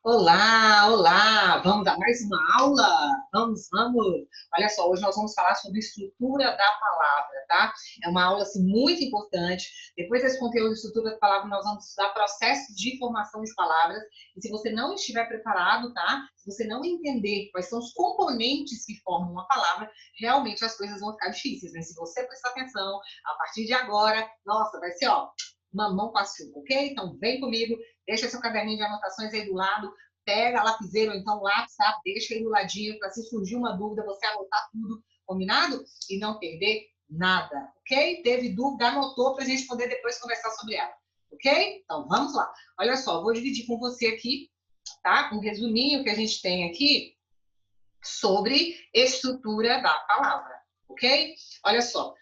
Olá, olá! Vamos a mais uma aula? Vamos! Olha só, hoje nós vamos falar sobre estrutura da palavra, tá? É uma aula, assim, muito importante. Depois desse conteúdo de estrutura da palavra, nós vamos estudar processos de formação de palavras. E se você não estiver preparado, tá? Se você não entender quais são os componentes que formam uma palavra, realmente as coisas vão ficar difíceis, né? Se você prestar atenção, a partir de agora, nossa, vai ser, ó, mamão com açúcar, ok? Então, vem comigo. Deixa seu caderninho de anotações aí do lado, pega a lapiseira ou então lápis, tá? Deixa aí do ladinho para se surgir uma dúvida, você anotar tudo, combinado? E não perder nada, ok? Teve dúvida, anotou para a gente poder depois conversar sobre ela, ok? Então, vamos lá. Olha só, vou dividir com você aqui, tá? Um resuminho que a gente tem aqui sobre estrutura da palavra, ok? Olha só,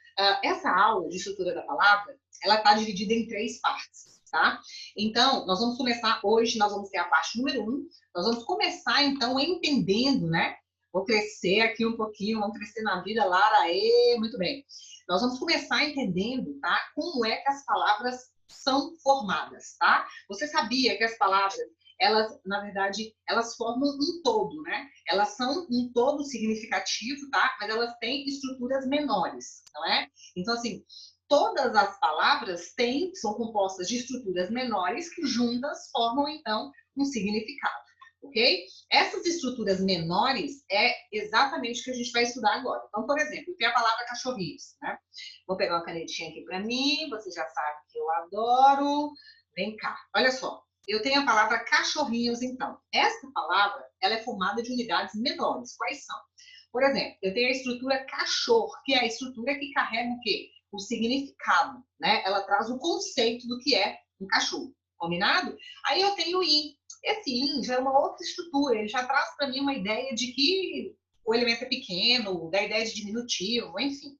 essa aula de estrutura da palavra, ela está dividida em 3 partes, tá? Então, nós vamos começar hoje, nós vamos ter a parte número 1, nós vamos começar, então, entendendo, né? Vou crescer aqui um pouquinho, vamos crescer na vida, Lara, muito bem. Nós vamos começar entendendo, tá? Como é que as palavras são formadas, tá? Você sabia que as palavras, elas, na verdade, elas formam um todo, né? Elas são um todo significativo, tá? Mas elas têm estruturas menores, não é? Então, assim, todas as palavras são compostas de estruturas menores que juntas formam, então, um significado, ok? Essas estruturas menores é exatamente o que a gente vai estudar agora. Então, por exemplo, tem a palavra cachorrinhos, né? Vou pegar uma canetinha aqui para mim, você já sabe que eu adoro. Vem cá, olha só. Eu tenho a palavra cachorrinhos, então. Essa palavra, ela é formada de unidades menores. Quais são? Por exemplo, eu tenho a estrutura cachorro, que é a estrutura que carrega o quê? O significado, né? Ela traz o conceito do que é um cachorro. Combinado? Aí eu tenho o in. Esse in já é uma outra estrutura. Ele já traz para mim uma ideia de que o elemento é pequeno, da ideia de diminutivo, enfim.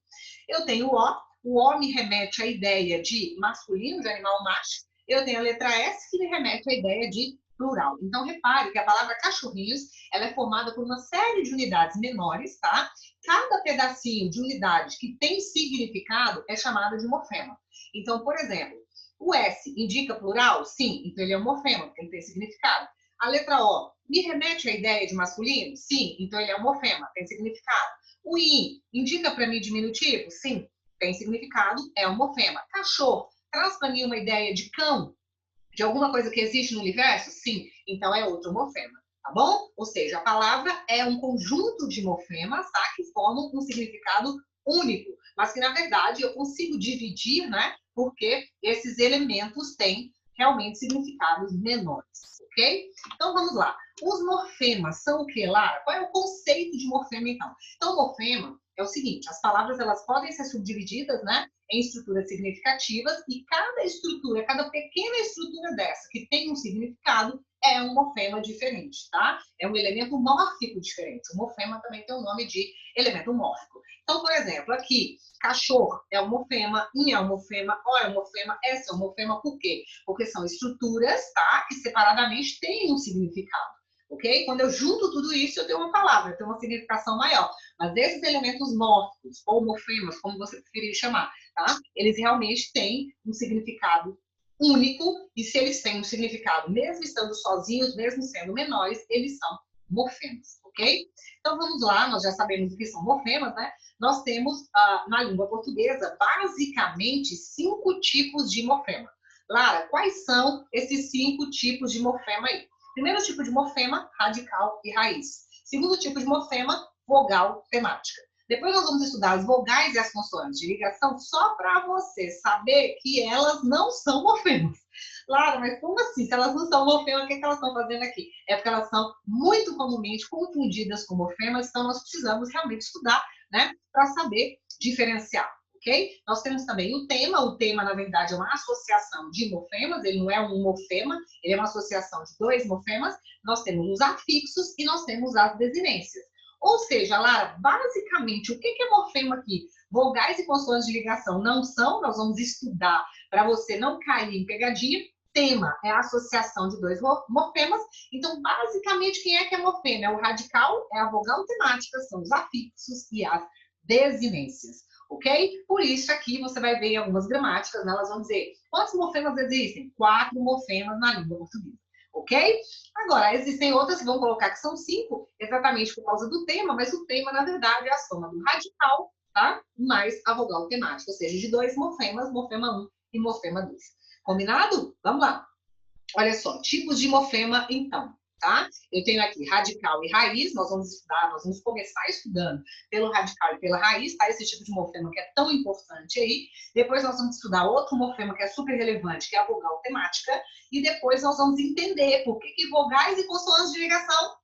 Eu tenho o O. O O me remete à ideia de masculino, de animal macho. Eu tenho a letra S, que me remete à ideia de plural. Então, repare que a palavra cachorrinhos, ela é formada por uma série de unidades menores, tá? Cada pedacinho de unidade que tem significado é chamado de morfema. Então, por exemplo, o S indica plural? Sim, então ele é um morfema, porque ele tem significado. A letra O me remete à ideia de masculino? Sim, então ele é um morfema, tem significado. O I indica para mim diminutivo? Sim, tem significado, é um morfema. Cachorro traz para mim uma ideia de cão, de alguma coisa que existe no universo? Sim, então é outro morfema, tá bom? Ou seja, a palavra é um conjunto de morfemas, tá? Que formam um significado único, mas que, na verdade, eu consigo dividir, né? Porque esses elementos têm realmente significados menores, ok? Então, vamos lá. Os morfemas são o que, Lara? Qual é o conceito de morfema, então? Então, morfema é o seguinte, as palavras, elas podem ser subdivididas, né? Em estruturas significativas e cada estrutura, cada pequena estrutura dessa que tem um significado é um morfema diferente, tá? É um elemento mórfico diferente. O morfema também tem o nome de elemento mórfico. Então, por exemplo, aqui, cachorro é um morfema, in é um morfema, o é um morfema, s é um morfema. Por quê? Porque são estruturas, tá? Que separadamente têm um significado. Ok? Quando eu junto tudo isso, eu tenho uma palavra, eu tenho uma significação maior. Mas esses elementos mórficos, ou morfemas, como você preferir chamar, tá? Eles realmente têm um significado único, e se eles têm um significado, mesmo estando sozinhos, mesmo sendo menores, eles são morfemas, ok? Então vamos lá, nós já sabemos o que são morfemas, né? Nós temos na língua portuguesa basicamente 5 tipos de morfema. Lara, quais são esses 5 tipos de morfema aí? Primeiro tipo de morfema, radical e raiz. Segundo tipo de morfema, vogal temática. Depois nós vamos estudar as vogais e as consoantes de ligação só para você saber que elas não são morfemas. Lara, mas como assim? Se elas não são morfemas, o que elas estão fazendo aqui? É porque elas são muito comumente confundidas com morfemas, então nós precisamos realmente estudar, né, para saber diferenciar. Okay? Nós temos também o tema, na verdade, é uma associação de morfemas, ele não é um morfema, ele é uma associação de 2 morfemas. Nós temos os afixos e nós temos as desinências. Ou seja, Lara, basicamente, o que é morfema aqui? Vogais e consoantes de ligação não são, nós vamos estudar para você não cair em pegadinha. Tema é a associação de 2 morfemas. Então, basicamente, quem é que é morfema? É o radical, é a vogal temática, são os afixos e as desinências. Ok? Por isso, aqui você vai ver algumas gramáticas, né? Elas vão dizer quantos morfemas existem? 4 morfemas na língua portuguesa. ok? Agora, existem outras que vão colocar que são 5, exatamente por causa do tema, mas o tema, na verdade, é a soma do radical, tá? Mais a vogal temática, ou seja, de 2 morfemas, morfema 1 e morfema 2. Combinado? Vamos lá. Olha só, tipos de morfema, então, tá? Eu tenho aqui radical e raiz, nós vamos estudar, nós vamos começar estudando pelo radical e pela raiz, tá? Esse tipo de morfema que é tão importante aí. Depois nós vamos estudar outro morfema que é super relevante, que é a vogal temática. E depois nós vamos entender por que vogais e consoantes de ligação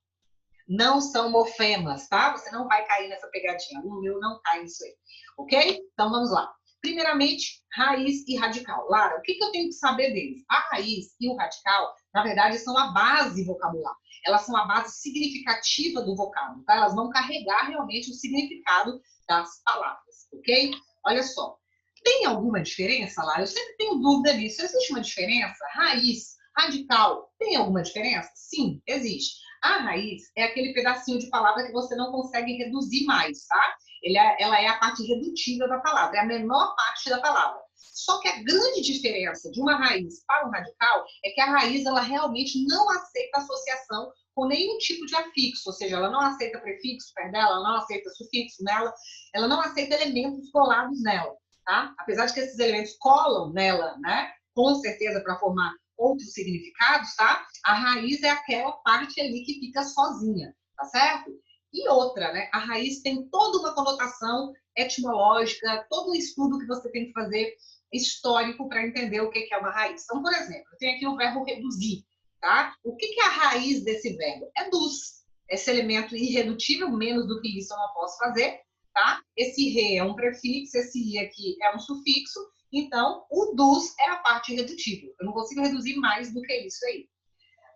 não são morfemas, tá? Você não vai cair nessa pegadinha. O meu não cai nisso aí, ok? Então vamos lá. Primeiramente, raiz e radical. Lara, o que eu tenho que saber deles? A raiz e o radical, na verdade, são a base vocabular. Elas são a base significativa do vocábulo, tá? Elas vão carregar realmente o significado das palavras, ok? Olha só. Tem alguma diferença, Lara? Eu sempre tenho dúvida disso. Existe uma diferença? Raiz, radical, tem alguma diferença? Sim, existe. A raiz é aquele pedacinho de palavra que você não consegue reduzir mais, tá? Ela é a parte redutível da palavra, é a menor parte da palavra. Só que a grande diferença de uma raiz para um radical é que a raiz, ela realmente não aceita associação com nenhum tipo de afixo, ou seja, ela não aceita prefixo perto dela, ela não aceita sufixo nela, ela não aceita elementos colados nela, tá? Apesar de que esses elementos colam nela, né? Com certeza para formar outros significados, tá? A raiz é aquela parte ali que fica sozinha, tá certo? E outra, né? A raiz tem toda uma conotação etimológica, todo um estudo que você tem que fazer histórico para entender o que é uma raiz. Então, por exemplo, eu tenho aqui o verbo reduzir, tá? O que é a raiz desse verbo? É dus. Esse elemento irredutível, menos do que isso eu não posso fazer, tá? Esse re é um prefixo, esse i aqui é um sufixo, então o dus é a parte irredutível. Eu não consigo reduzir mais do que isso aí.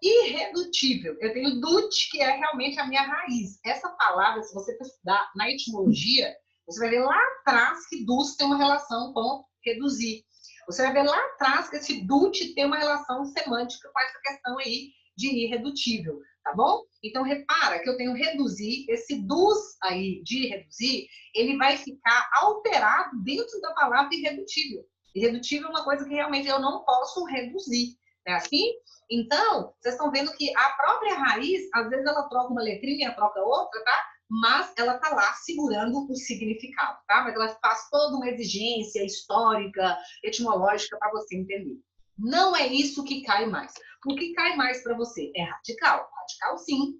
Irredutível. Eu tenho dut, que é realmente a minha raiz. Essa palavra, se você estudar na etimologia, você vai ver lá atrás que dus tem uma relação com reduzir. Você vai ver lá atrás que esse dut tem uma relação semântica com essa questão aí de irredutível, tá bom? Então, repara que eu tenho reduzir, esse dus aí de reduzir, ele vai ficar alterado dentro da palavra irredutível. Irredutível é uma coisa que realmente eu não posso reduzir, é assim? Então, vocês estão vendo que a própria raiz, às vezes ela troca uma letrinha, troca outra, tá? Mas ela tá lá segurando o significado, tá? Mas ela faz toda uma exigência histórica, etimológica para você entender. Não é isso que cai mais. O que cai mais para você é radical. Radical, sim.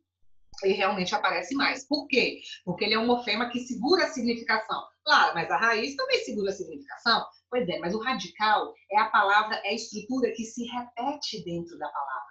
Ele realmente aparece mais. Por quê? Porque ele é um morfema que segura a significação. Claro, mas a raiz também segura a significação. Pois é, mas o radical é a palavra, é a estrutura que se repete dentro da palavra.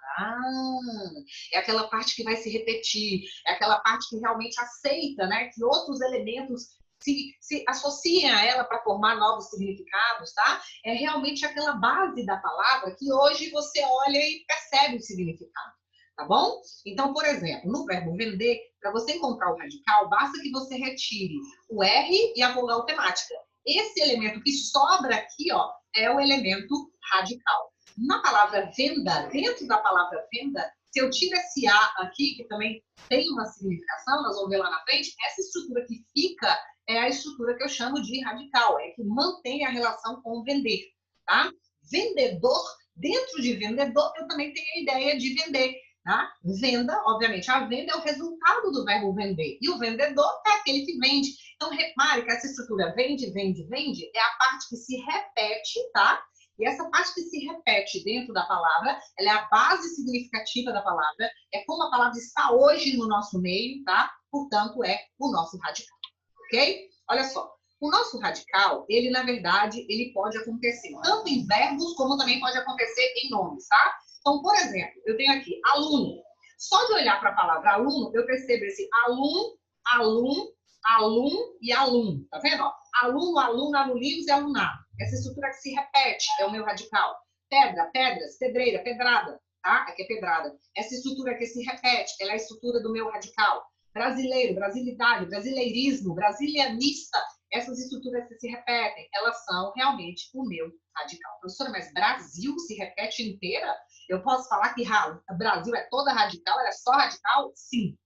É aquela parte que vai se repetir, é aquela parte que realmente aceita, né, que outros elementos se associem a ela para formar novos significados, tá? É realmente aquela base da palavra que hoje você olha e percebe o significado. Tá bom? Então, por exemplo, no verbo vender, para você encontrar o radical, basta que você retire o R e a vogal temática. Esse elemento que sobra aqui, ó, é o elemento radical. Na palavra venda, dentro da palavra venda, se eu tiro esse A aqui, que também tem uma significação, nós vamos ver lá na frente, essa estrutura que fica é a estrutura que eu chamo de radical, é que mantém a relação com vender, tá? Vendedor, dentro de vendedor, eu também tenho a ideia de vender. Tá? Venda, obviamente, a venda é o resultado do verbo vender. E o vendedor é aquele que vende. Então, repare que essa estrutura vende, vende, vende é a parte que se repete, tá? E essa parte que se repete dentro da palavra, ela é a base significativa da palavra, é como a palavra está hoje no nosso meio, tá? Portanto, é o nosso radical, ok? Olha só, o nosso radical, ele, na verdade, ele pode acontecer tanto em verbos, como também pode acontecer em nomes, tá? Então, por exemplo, eu tenho aqui aluno. Só de olhar para a palavra aluno, eu percebo esse aluno, aluno, aluno e aluno. Tá vendo? Ó? Aluno, aluno, aluninhos e alunado. Essa estrutura que se repete é o meu radical. Pedra, pedras, pedreira, pedrada. Tá? Aqui é pedrada. Essa estrutura que se repete, ela é a estrutura do meu radical. Brasileiro, brasilidade, brasileirismo, brasilianista. Essas estruturas que se repetem, elas são realmente o meu radical. Professora, mas Brasil se repete inteira? Eu posso falar que Brasil é toda radical, ela é só radical? Sim.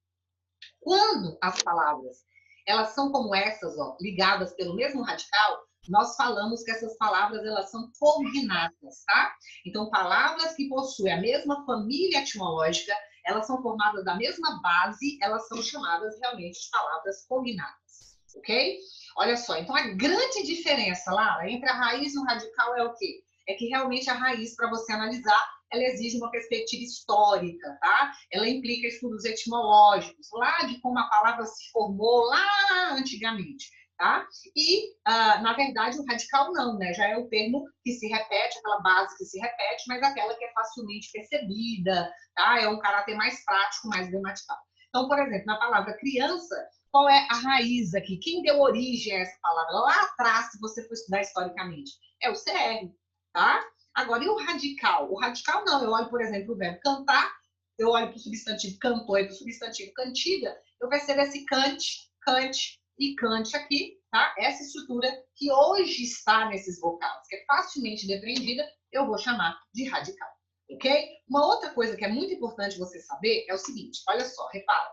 Quando as palavras elas são como essas, ó, ligadas pelo mesmo radical, nós falamos que essas palavras, elas são cognatas, tá? Então, palavras que possuem a mesma família etimológica, elas são formadas da mesma base, elas são chamadas realmente de palavras cognatas, ok? Olha só, então a grande diferença, Lara, entre a raiz e o radical é o quê? É que realmente a raiz, para você analisar, ela exige uma perspectiva histórica, tá? Ela implica estudos etimológicos, lá de como a palavra se formou lá antigamente, tá? E, na verdade, o radical não, né? Já é o termo que se repete, aquela base que se repete, mas aquela que é facilmente percebida, tá? É um caráter mais prático, mais gramatical. Então, por exemplo, na palavra criança, qual é a raiz aqui? Quem deu origem a essa palavra? Lá atrás, se você for estudar historicamente, é o CR, tá? Agora, e o radical? O radical não, eu olho, por exemplo, o verbo cantar, eu olho para o substantivo cantor e para o substantivo cantiga, eu percebo esse cante, cante e cante aqui, tá? Essa estrutura que hoje está nesses vocais, que é facilmente depreendida, eu vou chamar de radical, ok? Uma outra coisa que é muito importante você saber é o seguinte, olha só, repara.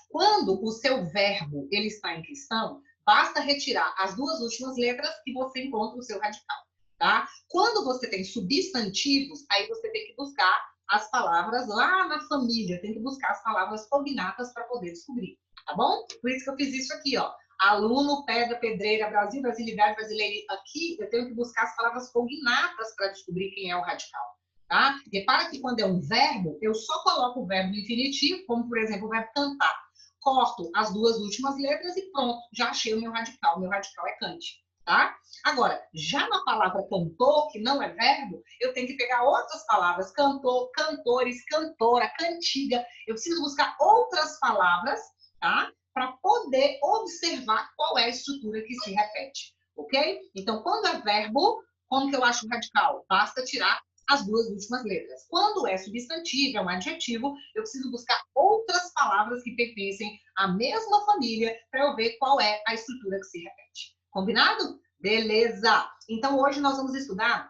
Quando o seu verbo ele está em questão, basta retirar as duas últimas letras e você encontra o seu radical, tá? Quando você tem substantivos, aí você tem que buscar as palavras lá na família, tem que buscar as palavras cognatas para poder descobrir, tá bom? Por isso que eu fiz isso aqui, ó. Aluno, pedra, pedreira, Brasil, brasilidade, brasileiro. Aqui eu tenho que buscar as palavras cognatas para descobrir quem é o radical, tá? Repara que quando é um verbo, eu só coloco o verbo no infinitivo, como por exemplo o verbo cantar. Corto as duas últimas letras e pronto, já achei o meu radical. O meu radical é cante, tá? Agora, já na palavra cantor, que não é verbo, eu tenho que pegar outras palavras, cantor, cantores, cantora, cantiga. Eu preciso buscar outras palavras, tá? Para poder observar qual é a estrutura que se repete, ok? Então, quando é verbo, como que eu acho o radical? Basta tirar as duas últimas letras. Quando é substantivo, é um adjetivo, eu preciso buscar outras palavras que pertencem à mesma família para eu ver qual é a estrutura que se repete. Combinado? Beleza! Então, hoje nós vamos estudar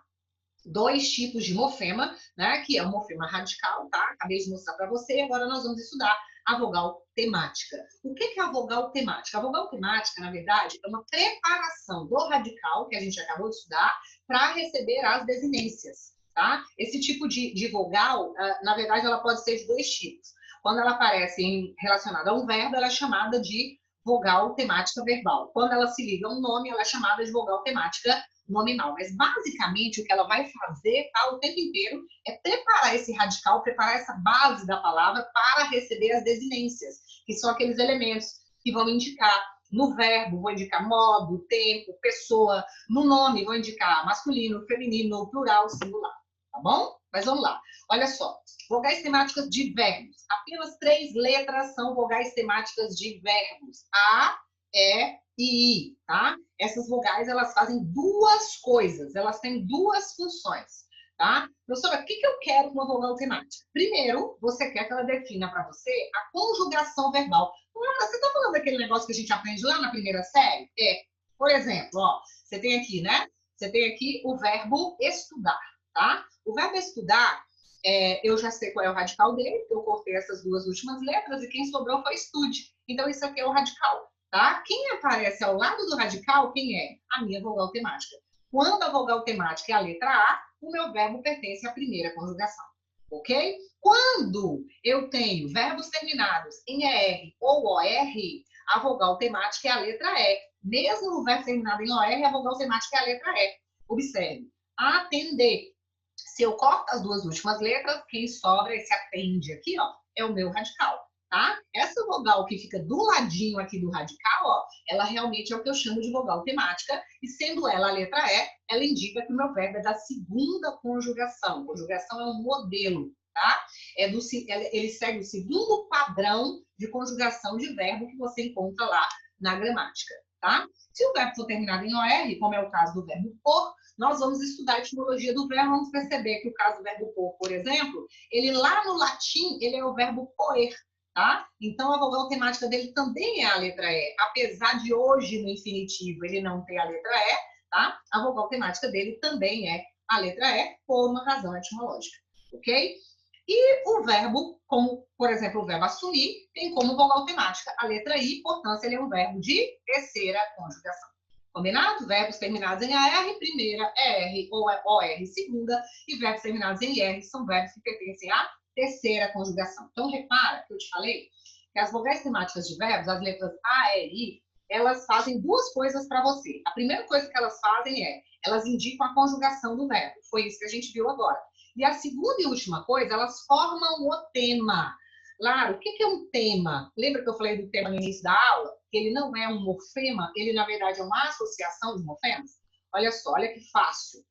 dois tipos de morfema, né? Que é o morfema radical, tá? Acabei de mostrar para você, agora nós vamos estudar a vogal temática. O que é a vogal temática? A vogal temática, na verdade, é uma preparação do radical, que a gente acabou de estudar, para receber as desinências. Tá? Esse tipo de vogal, na verdade, ela pode ser de dois tipos. Quando ela aparece relacionada a um verbo, ela é chamada de vogal temática verbal. Quando ela se liga a um nome, ela é chamada de vogal temática nominal. Mas, basicamente, o que ela vai fazer o tempo inteiro é preparar esse radical, preparar essa base da palavra para receber as desinências, que são aqueles elementos que vão indicar no verbo, vou indicar modo, tempo, pessoa. No nome, vou indicar masculino, feminino, plural, singular. Tá bom? Mas vamos lá. Olha só. Vogais temáticas de verbos. Apenas 3 letras são vogais temáticas de verbos. A, E e I, tá? Essas vogais, elas fazem duas coisas. Elas têm duas funções, tá? Professora, o que eu quero com uma vogal temática? Primeiro, você quer que ela defina para você a conjugação verbal. Você tá falando daquele negócio que a gente aprende lá na primeira série? Por exemplo, ó, você tem aqui, né? Você tem aqui o verbo estudar, tá? O verbo estudar, eu já sei qual é o radical dele, porque eu cortei essas duas últimas letras e quem sobrou foi estude. Então, isso aqui é o radical, tá? Quem aparece ao lado do radical, quem é? A minha vogal temática. Quando a vogal temática é a letra A, o meu verbo pertence à primeira conjugação, ok? Quando eu tenho verbos terminados em ER ou OR, a vogal temática é a letra E. Mesmo no verbo terminado em OR, a vogal temática é a letra E. Observe. Atender. Se eu corto as duas últimas letras, quem sobra, esse atende aqui, ó, é o meu radical, tá? Essa vogal que fica do ladinho aqui do radical, ó, ela realmente é o que eu chamo de vogal temática, e sendo ela a letra E, ela indica que o meu verbo é da segunda conjugação. Conjugação é um modelo, tá? Ele segue o segundo padrão de conjugação de verbo que você encontra lá na gramática, tá? Se o verbo for terminado em OR, como é o caso do verbo por, nós vamos estudar a etimologia do verbo, vamos perceber que o caso do verbo por exemplo, ele lá no latim, ele é o verbo poer, tá? Então, a vogal temática dele também é a letra E. Apesar de hoje, no infinitivo, ele não ter a letra E, tá? A vogal temática dele também é a letra E, por uma razão etimológica, ok? E o verbo, como, por exemplo, o verbo assumir, tem como vogal temática a letra I, portanto, ele é um verbo de terceira conjugação. Combinado? Verbos terminados em AR, primeira, ER ou OR, segunda, e verbos terminados em IR são verbos que pertencem à terceira conjugação. Então, repara que eu te falei que as vogais temáticas de verbos, as letras A, E, I, elas fazem duas coisas para você. A primeira coisa que elas fazem é, elas indicam a conjugação do verbo. Foi isso que a gente viu agora. E a segunda e última coisa, elas formam o tema. Lara, o que é um tema? Lembra que eu falei do tema no início da aula? Que ele não é um morfema, ele na verdade é uma associação de morfemas? Olha só, olha que fácil.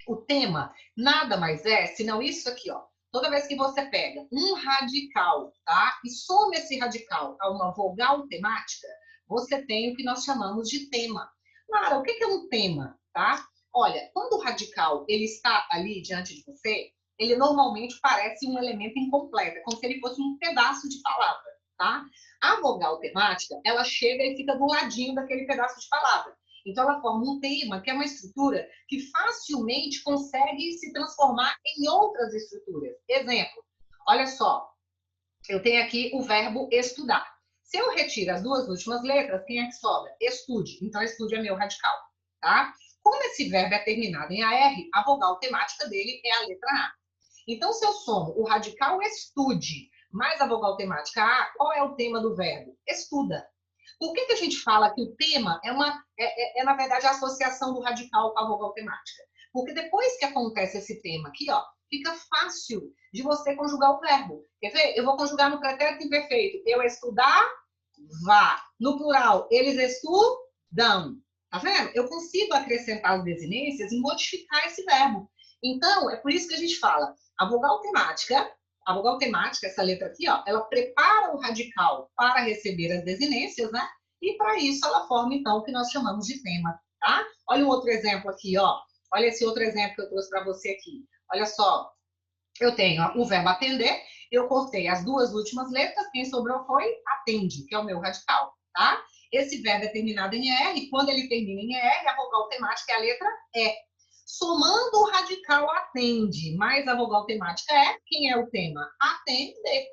O tema nada mais é senão isso aqui, ó. Toda vez que você pega um radical, tá? E soma esse radical a uma vogal temática, você tem o que nós chamamos de tema. Lara, o que é um tema, tá? Olha, quando o radical ele está ali diante de você, ele normalmente parece um elemento incompleto, é como se ele fosse um pedaço de palavra, tá? A vogal temática, ela chega e fica do ladinho daquele pedaço de palavra. Então, ela forma um tema, que é uma estrutura que facilmente consegue se transformar em outras estruturas. Exemplo, olha só, eu tenho aqui o verbo estudar. Se eu retiro as duas últimas letras, quem é que sobra? Estude. Então, estude é meu radical, tá? Como esse verbo é terminado em AR, a vogal temática dele é a letra A. Então, se eu somo o radical estude mais a vogal temática A, qual é o tema do verbo? Estuda. Por que a gente fala que o tema na verdade, a associação do radical com a vogal temática? Porque depois que acontece esse tema aqui, ó, fica fácil de você conjugar o verbo. Quer ver? Eu vou conjugar no pretérito imperfeito. Eu estudar, vá. No plural, eles estudam. Tá vendo? Eu consigo acrescentar as desinências e modificar esse verbo. Então, é por isso que a gente fala, a vogal temática, essa letra aqui, ó, ela prepara o radical para receber as desinências, né? E para isso ela forma, então, o que nós chamamos de tema, tá? Olha um outro exemplo aqui, ó. Olha esse outro exemplo que eu trouxe para você aqui. Olha só, eu tenho ó, o verbo atender, eu cortei as duas últimas letras, quem sobrou foi atende, que é o meu radical, tá? Esse verbo é terminado em ER, quando ele termina em ER, a vogal temática é a letra E. Somando o radical atende, mais a vogal temática é, quem é o tema? Atender,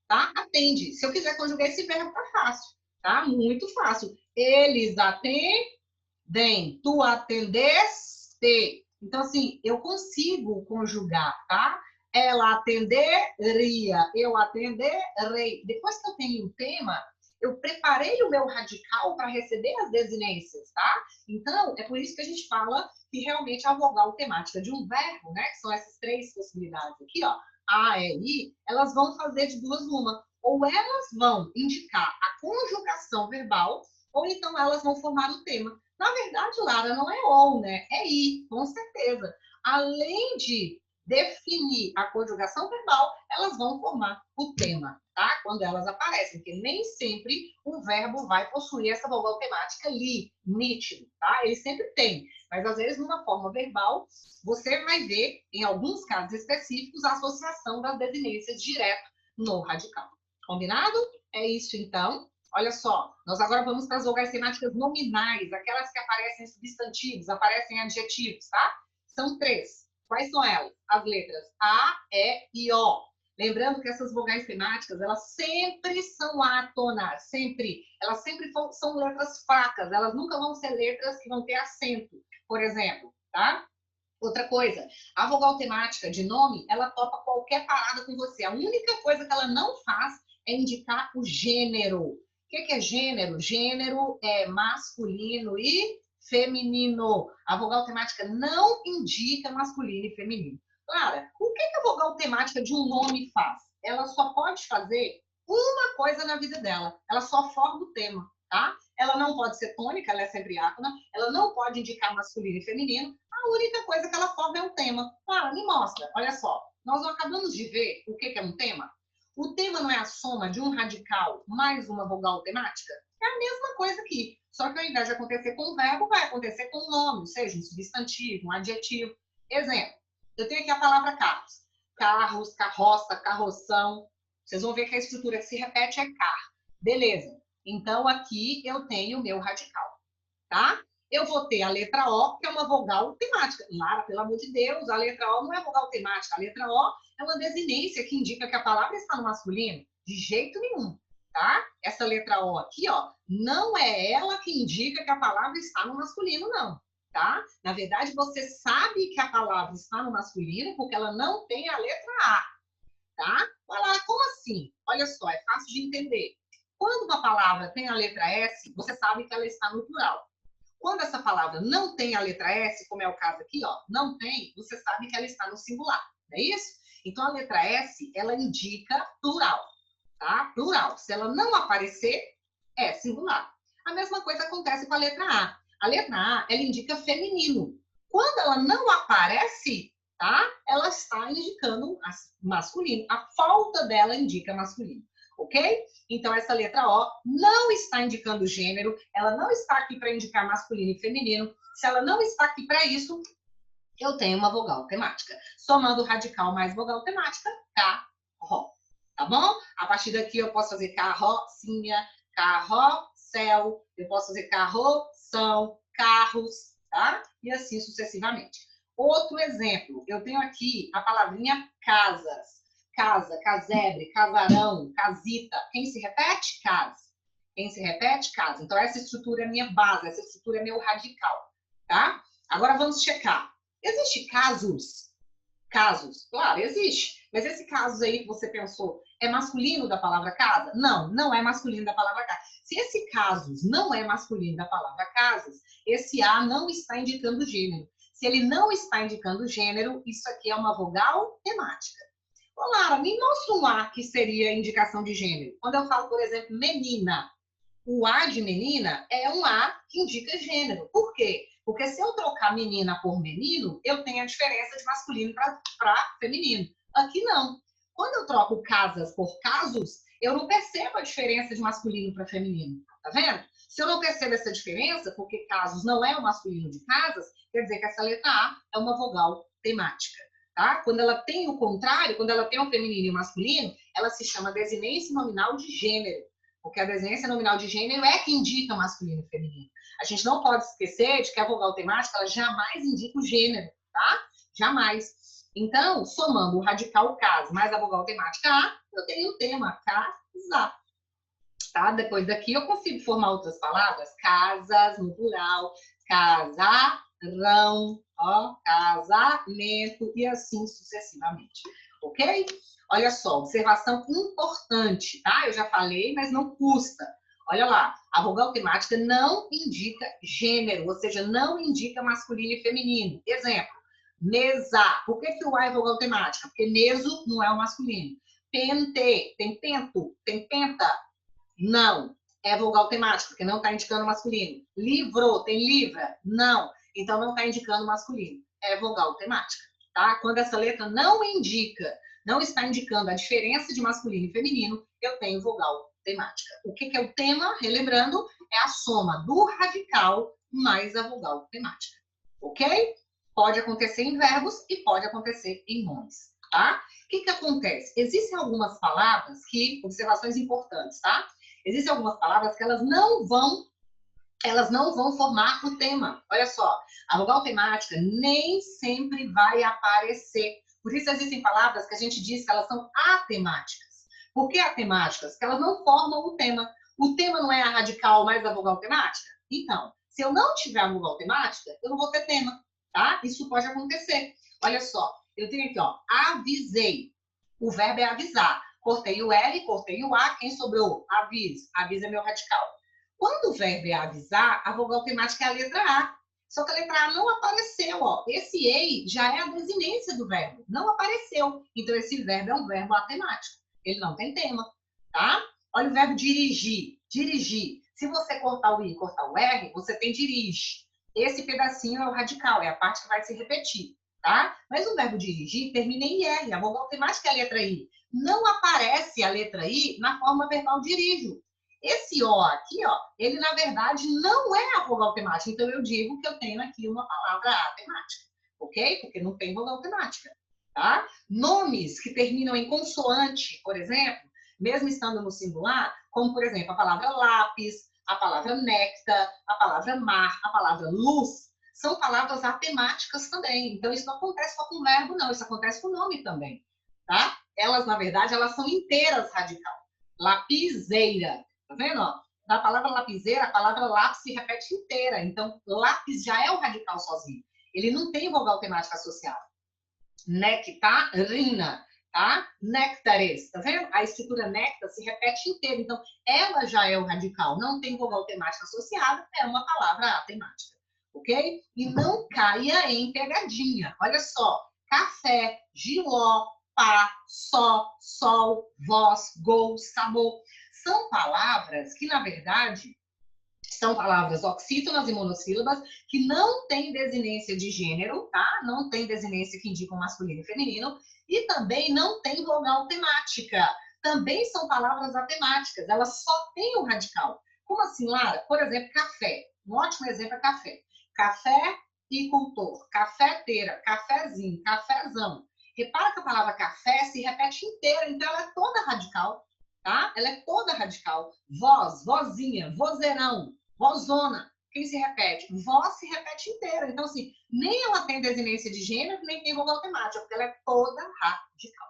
tá? Atende. Se eu quiser conjugar esse verbo, tá fácil, tá? Muito fácil. Eles atendem, tu atendeste. Então, assim, eu consigo conjugar, tá? Ela atenderia, eu atenderei. Depois que eu tenho um tema, eu preparei o meu radical para receber as desinências, tá? Então, é por isso que a gente fala que realmente a vogal temática de um verbo, né? Que são essas três possibilidades aqui, ó. A, E, I, elas vão fazer de duas uma. Ou elas vão indicar a conjugação verbal, ou então elas vão formar o tema. Na verdade, Lara, não é ou, né? É i, com certeza. Além de definir a conjugação verbal, elas vão formar o tema, tá? Quando elas aparecem, porque nem sempre o verbo vai possuir essa vogal temática ali, nítido, tá? Ele sempre tem, mas às vezes numa forma verbal, você vai ver, em alguns casos específicos, a associação das desinências direto no radical. Combinado? É isso, então. Olha só, nós agora vamos para as vogais temáticas nominais, aquelas que aparecem em substantivos, aparecem em adjetivos, tá? São três. Quais são elas? As letras A, E e O. Lembrando que essas vogais temáticas, elas sempre são átonas, sempre. Elas sempre são letras fracas, elas nunca vão ser letras que vão ter acento, por exemplo, tá? Outra coisa, a vogal temática de nome, ela topa qualquer parada com você. A única coisa que ela não faz é indicar o gênero. O que é gênero? Gênero é masculino e feminino. A vogal temática não indica masculino e feminino. Clara, o que a vogal temática de um nome faz? Ela só pode fazer uma coisa na vida dela. Ela só forma o tema, tá? Ela não pode ser tônica, ela é sempre átona. Ela não pode indicar masculino e feminino. A única coisa que ela forma é um tema. Clara, me mostra. Olha só. Nós acabamos de ver o que é um tema. O tema não é a soma de um radical mais uma vogal temática? É a mesma coisa aqui. Só que ao invés de acontecer com o verbo, vai acontecer com o nome, seja um substantivo, um adjetivo. Exemplo. Eu tenho aqui a palavra carros. Carros, carroça, carroção. Vocês vão ver que a estrutura que se repete é car. Beleza. Então, aqui eu tenho o meu radical. Tá? Eu vou ter a letra O, que é uma vogal temática. Lara, pelo amor de Deus, a letra O não é vogal temática. A letra O é uma desinência que indica que a palavra está no masculino. De jeito nenhum. tá? Essa letra O aqui, ó, não é ela que indica que a palavra está no masculino, não, tá? Na verdade, você sabe que a palavra está no masculino porque ela não tem a letra A, tá? Vai lá, como assim? Olha só, é fácil de entender. Quando uma palavra tem a letra S, você sabe que ela está no plural. Quando essa palavra não tem a letra S, como é o caso aqui, ó, não tem, você sabe que ela está no singular, não é isso? Então, a letra S, ela indica plural, tá? Plural. Se ela não aparecer, é singular. A mesma coisa acontece com a letra A. A letra A, ela indica feminino. Quando ela não aparece, tá? Ela está indicando masculino. A falta dela indica masculino, ok? Então, essa letra O não está indicando gênero, ela não está aqui para indicar masculino e feminino. Se ela não está aqui para isso, eu tenho uma vogal temática. Somando radical mais vogal temática, carro. Tá bom? A partir daqui eu posso fazer carrocinha, carrossel, eu posso fazer carroção, carros, tá? E assim sucessivamente. Outro exemplo, eu tenho aqui a palavrinha casas. Casa, casebre, casarão, casita. Quem se repete? Casa. Quem se repete? Casa. Então, essa estrutura é minha base, essa estrutura é meu radical, tá? Agora, vamos checar. Existe casos? Casos, claro, existe. Mas esse caso aí que você pensou é masculino da palavra casa? Não, não é masculino da palavra casa. Se esse casos não é masculino da palavra casas, esse A não está indicando gênero. Se ele não está indicando gênero, isso aqui é uma vogal temática. Ô, Lara, me mostra um A que seria indicação de gênero. Quando eu falo, por exemplo, menina, o A de menina é um A que indica gênero. Por quê? Porque se eu trocar menina por menino, eu tenho a diferença de masculino para feminino. Aqui não. Quando eu troco casas por casos, eu não percebo a diferença de masculino para feminino. Tá vendo? Se eu não percebo essa diferença, porque casos não é o masculino de casas, quer dizer que essa letra A é uma vogal temática. Tá? Quando ela tem o contrário, quando ela tem o feminino e o masculino, ela se chama desinência nominal de gênero. Porque a desinência nominal de gênero é que indica masculino e feminino. A gente não pode esquecer de que a vogal temática ela jamais indica o gênero, tá? Jamais. Então, somando o radical caso mais a vogal temática A, eu tenho o tema casar. Tá? Depois daqui eu consigo formar outras palavras, casas no plural, casarão, ó, casamento e assim sucessivamente, ok? Olha só, observação importante, tá? Eu já falei, mas não custa. Olha lá, a vogal temática não indica gênero, ou seja, não indica masculino e feminino. Exemplo, mesa. Por que o A é vogal temática? Porque meso não é o masculino. Pente, tem pento, tem penta. Não. É vogal temática, porque não está indicando masculino. Livro, tem livra? Não. Então, não está indicando masculino. É vogal temática, tá? Quando essa letra não indica, não está indicando a diferença de masculino e feminino, eu tenho vogal temática. O que é o tema? Relembrando, é a soma do radical mais a vogal temática. Ok? Pode acontecer em verbos e pode acontecer em nomes, tá? O que acontece? Existem algumas palavras que, observações importantes, tá? Existem algumas palavras que elas não vão formar o tema. Olha só, a vogal temática nem sempre vai aparecer. Por isso existem palavras que a gente diz que elas são atemáticas. Por que atemáticas? Porque elas não formam o tema. O tema não é a radical mais a vogal temática? Então, se eu não tiver a vogal temática, eu não vou ter tema, tá? Isso pode acontecer. Olha só, eu tenho aqui, ó, avisei. O verbo é avisar. Cortei o L, cortei o A, quem sobrou? Aviso. Aviso é meu radical. Quando o verbo é avisar, a vogal temática é a letra A. Só que a letra A não apareceu, ó. Esse ei já é a desinência do verbo. Não apareceu. Então, esse verbo é um verbo atemático. Ele não tem tema, tá? Olha o verbo dirigir. Dirigir. Se você cortar o I e cortar o R, você tem dirige. Esse pedacinho é o radical, é a parte que vai se repetir, tá? Mas o verbo dirigir termina em R. A vogal temática é a letra I. Não aparece a letra I na forma verbal dirijo. Esse O aqui, ó, ele na verdade não é a vogal temática. Então eu digo que eu tenho aqui uma palavra atemática, ok? Porque não tem vogal temática, tá? Nomes que terminam em consoante, por exemplo, mesmo estando no singular, como por exemplo a palavra lápis, a palavra néctar, a palavra mar, a palavra luz, são palavras atemáticas também. Então isso não acontece só com o verbo, não. Isso acontece com o nome também, tá? Elas, na verdade, elas são inteiras radical. lapiseira. Tá vendo? Ó? Da palavra lapiseira, a palavra lápis se repete inteira. Então, lápis já é o radical sozinho. Ele não tem vogal temática associada. Nectarina, tá? Néctares, tá vendo? A estrutura néctar se repete inteira. Então, ela já é o radical. Não tem vogal temática associada, é uma palavra atemática. Ok? E não caia em pegadinha. Olha só. Café, giló, pá, só, sol, voz, gol, sabor. São palavras que, na verdade, são palavras oxítonas e monossílabas que não têm desinência de gênero, tá? Não tem desinência que indica o masculino e feminino. E também não tem vogal temática. Também são palavras atemáticas. Elas só têm o radical. Como assim, Lara? Por exemplo, café. Um ótimo exemplo é café. Café-icultor, cafeteira, cafezinho, cafezão. Repara que a palavra café se repete inteira, então ela é toda radical, tá? Ela é toda radical. Voz, vozinha, vozeirão, vozona. Quem se repete? Voz se repete inteira. Então, assim, nem ela tem desinência de gênero, nem tem vogal temática, porque ela é toda radical.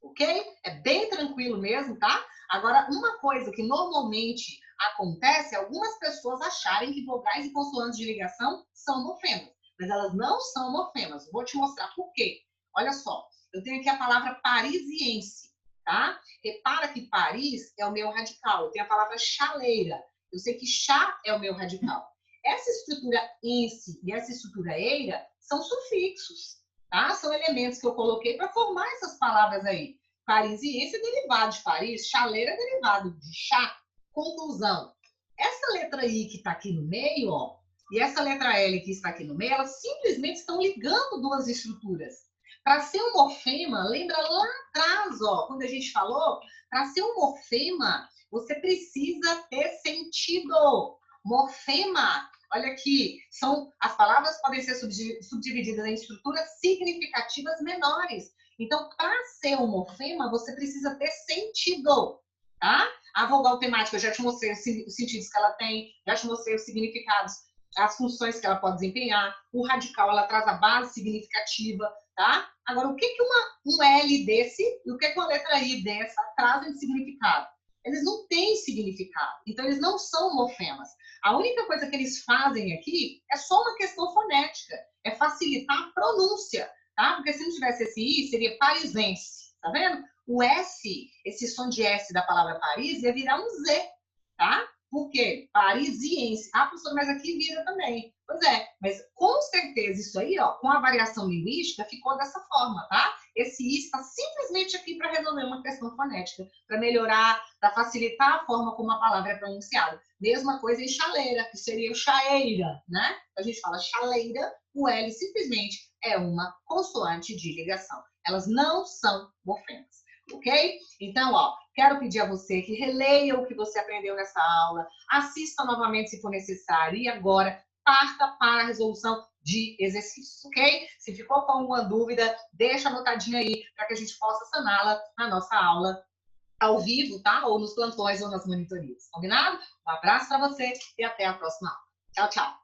Ok? É bem tranquilo mesmo, tá? Agora, uma coisa que normalmente acontece é algumas pessoas acharem que vogais e consoantes de ligação são morfemas, mas elas não são morfemas. Vou te mostrar por quê. Olha só, eu tenho aqui a palavra parisiense, tá? Repara que Paris é o meu radical. Eu tenho a palavra chaleira. Eu sei que chá é o meu radical. Essa estrutura ense e essa estrutura eira são sufixos, tá? São elementos que eu coloquei para formar essas palavras aí. Parisiense é derivado de Paris, chaleira é derivado de chá. Conclusão. Essa letra I que está aqui no meio, ó, e essa letra L que está aqui no meio, elas simplesmente estão ligando duas estruturas. Para ser um morfema, lembra lá atrás, ó, quando a gente falou, para ser um morfema, você precisa ter sentido. Morfema, olha aqui, as palavras podem ser subdivididas em estruturas significativas menores. Então, para ser um morfema, você precisa ter sentido, tá? A vogal temática, eu já te mostrei os sentidos que ela tem, já te mostrei os significados, as funções que ela pode desempenhar. O radical, ela traz a base significativa, tá? Agora, o que um L desse e o que uma letra I dessa trazem de significado? Eles não têm significado, então eles não são morfemas. A única coisa que eles fazem aqui é só uma questão fonética, é facilitar a pronúncia, tá? Porque se não tivesse esse I, seria parisense, tá vendo? O S, esse som de S da palavra Paris, ia virar um Z, tá? Por quê? Parisiense. Ah, professor, mas aqui vira também. Pois é, mas com certeza isso aí, ó, com a variação linguística, ficou dessa forma, tá? Esse I está simplesmente aqui para resolver uma questão fonética, para melhorar, para facilitar a forma como a palavra é pronunciada. Mesma coisa em chaleira, que seria o chaeira, né? A gente fala chaleira, o L simplesmente é uma consoante de ligação. Elas não são morfemas, ok? Então, ó, quero pedir a você que releia o que você aprendeu nessa aula, assista novamente se for necessário e agora parta para a resolução de exercícios, ok? Se ficou com alguma dúvida, deixa anotadinha aí para que a gente possa saná-la na nossa aula ao vivo, tá? Ou nos plantões ou nas monitorias, combinado? Um abraço para você e até a próxima aula. Tchau, tchau!